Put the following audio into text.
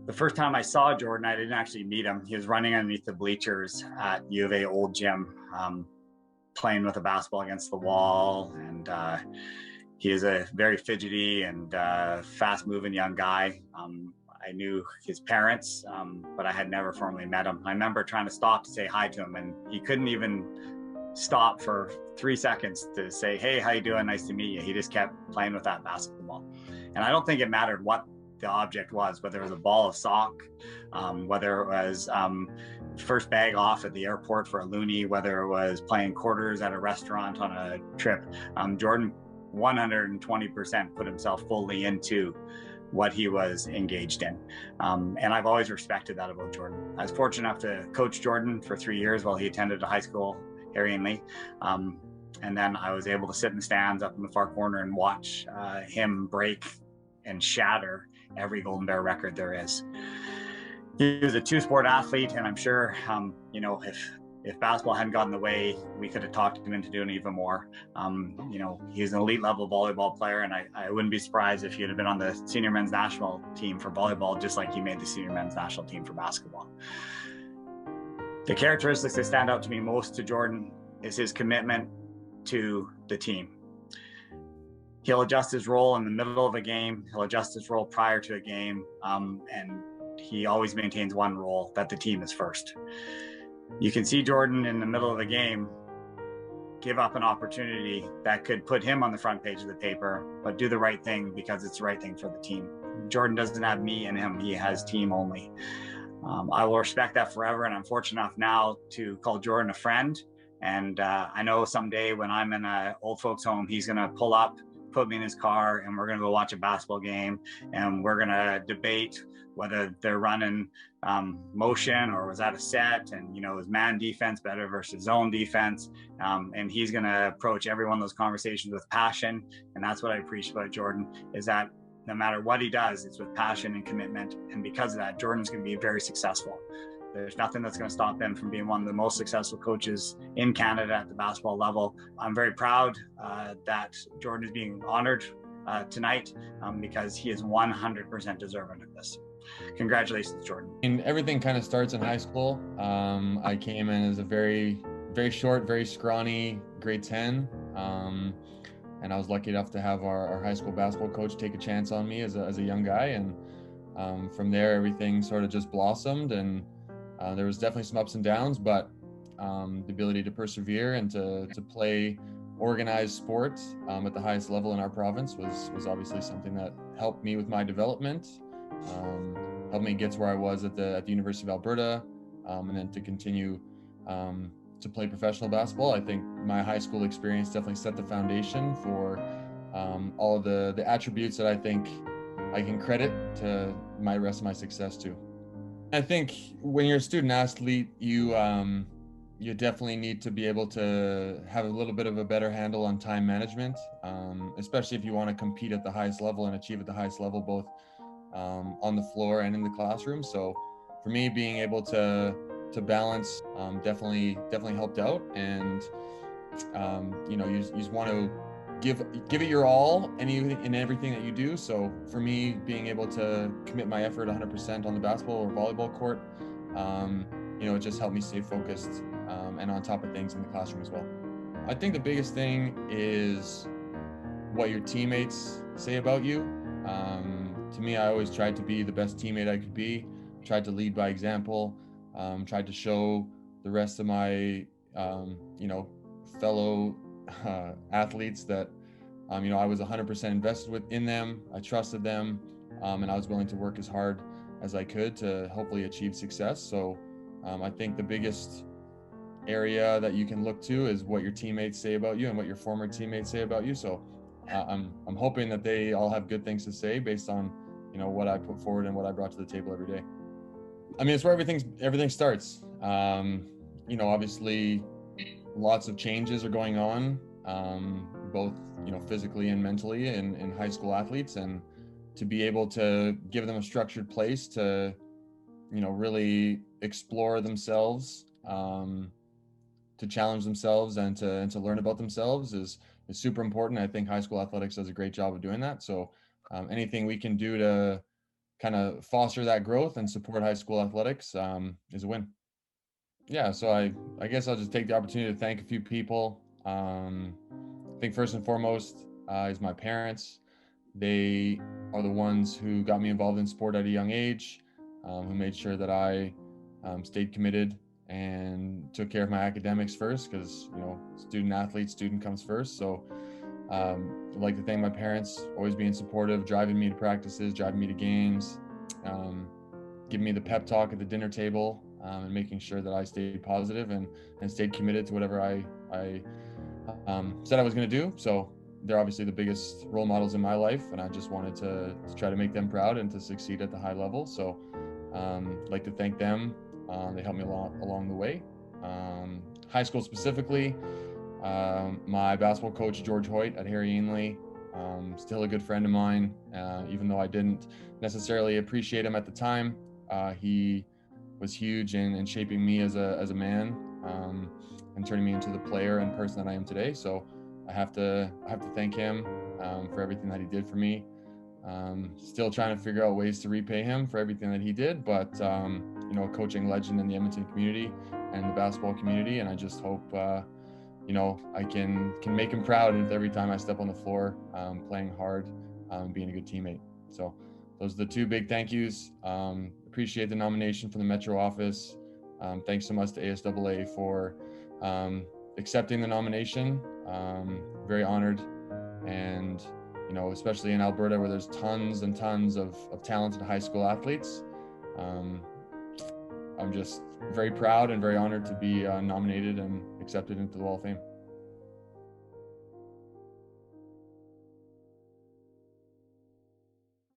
The first time I saw Jordan, I didn't actually meet him. He was running underneath the bleachers at U of A old gym, playing with a basketball against the wall. And he is a very fidgety and fast-moving young guy. I knew his parents, but I had never formally met him. I remember trying to stop to say hi to him, and he couldn't even stop for 3 seconds to say, "Hey, how you doing? Nice to meet you." He just kept playing with that basketball. And I don't think it mattered what the object was, whether it was a ball of sock, whether it was first bag off at the airport for a loonie, whether it was playing quarters at a restaurant on a trip. Jordan 120% put himself fully into what he was engaged in. And I've always respected that about Jordan. I was fortunate enough to coach Jordan for 3 years while he attended a high school, Harry and Lee. And then I was able to sit in the stands up in the far corner and watch him break and shatter every Golden Bear record there is. He was a two-sport athlete, and I'm sure, if basketball hadn't gotten in the way, we could have talked him into doing even more. He's an elite level volleyball player, and I wouldn't be surprised if he had been on the senior men's national team for volleyball, just like he made the senior men's national team for basketball. The characteristics that stand out to me most to Jordan is his commitment to the team. He'll adjust his role in the middle of a game. He'll adjust his role prior to a game. And he always maintains one role, that the team is first. You can see Jordan in the middle of the game give up an opportunity that could put him on the front page of the paper, but do the right thing because it's the right thing for the team. Jordan doesn't have me and him. He has team only. I will respect that forever. And I'm fortunate enough now to call Jordan a friend. And I know someday when I'm in an old folks home, he's going to pull up, put me in his car, and we're going to go watch a basketball game, and we're going to debate whether they're running motion or was that a set, and was man defense better versus zone defense, and he's going to approach every one of those conversations with passion. And that's what I appreciate about Jordan, is that no matter what he does, it's with passion and commitment. And because of that, Jordan's going to be very successful. There's nothing that's going to stop him from being one of the most successful coaches in Canada at the basketball level. I'm very proud that Jordan is being honored tonight because he is 100% deserving of this. Congratulations, Jordan. And everything kind of starts in high school. I came in as a very, very short, very scrawny grade 10. And I was lucky enough to have our high school basketball coach take a chance on me as a young guy. And from there, everything sort of just blossomed. And there was definitely some ups and downs, but the ability to persevere and to play organized sports at the highest level in our province was obviously something that helped me with my development, helped me get to where I was at the University of Alberta, and then to continue to play professional basketball. I think my high school experience definitely set the foundation for all of the attributes that I think I can credit to my rest of my success too. I think when you're a student athlete, you definitely need to be able to have a little bit of a better handle on time management, especially if you want to compete at the highest level and achieve at the highest level, both on the floor and in the classroom. So for me, being able to balance definitely helped out. And you just want to give it your all in everything that you do. So for me, being able to commit my effort 100% on the basketball or volleyball court, it just helped me stay focused and on top of things in the classroom as well. I think the biggest thing is what your teammates say about you. To me, I always tried to be the best teammate I could be, tried to lead by example, tried to show the rest of my, fellow athletes that, I was 100% invested in them. I trusted them, and I was willing to work as hard as I could to hopefully achieve success. So I think the biggest area that you can look to is what your teammates say about you and what your former teammates say about you. So I'm hoping that they all have good things to say based on, what I put forward and what I brought to the table every day. I mean, it's where everything starts. Obviously lots of changes are going on, both, physically and mentally in high school athletes, and to be able to give them a structured place to, really explore themselves, to challenge themselves and to learn about themselves is super important. I think high school athletics does a great job of doing that. So anything we can do to kind of foster that growth and support high school athletics is a win. Yeah, so I guess I'll just take the opportunity to thank a few people. I think first and foremost is my parents. They are the ones who got me involved in sport at a young age, who made sure that I stayed committed and took care of my academics first, because student athlete, student comes first. So I'd like to thank my parents, always being supportive, driving me to practices, driving me to games, giving me the pep talk at the dinner table, and making sure that I stayed positive and stayed committed to whatever I said I was going to do. So they're obviously the biggest role models in my life, and I just wanted to try to make them proud and to succeed at the high level. So I'd like to thank them. They helped me along the way. High school specifically, my basketball coach, George Hoyt at Harry Ainley, still a good friend of mine, even though I didn't necessarily appreciate him at the time. He was huge in shaping me as a man, and turning me into the player and person that I am today. So I have to thank him for everything that he did for me. Still trying to figure out ways to repay him for everything that he did, but a coaching legend in the Edmonton community and the basketball community, and I just hope I can make him proud every time I step on the floor, playing hard, being a good teammate. So those are the two big thank yous. Appreciate the nomination from the Metro office. Thanks so much to ASAA for accepting the nomination. Very honored, and especially in Alberta, where there's tons and tons of talented high school athletes. I'm just very proud and very honored to be nominated and accepted into the Hall of Fame.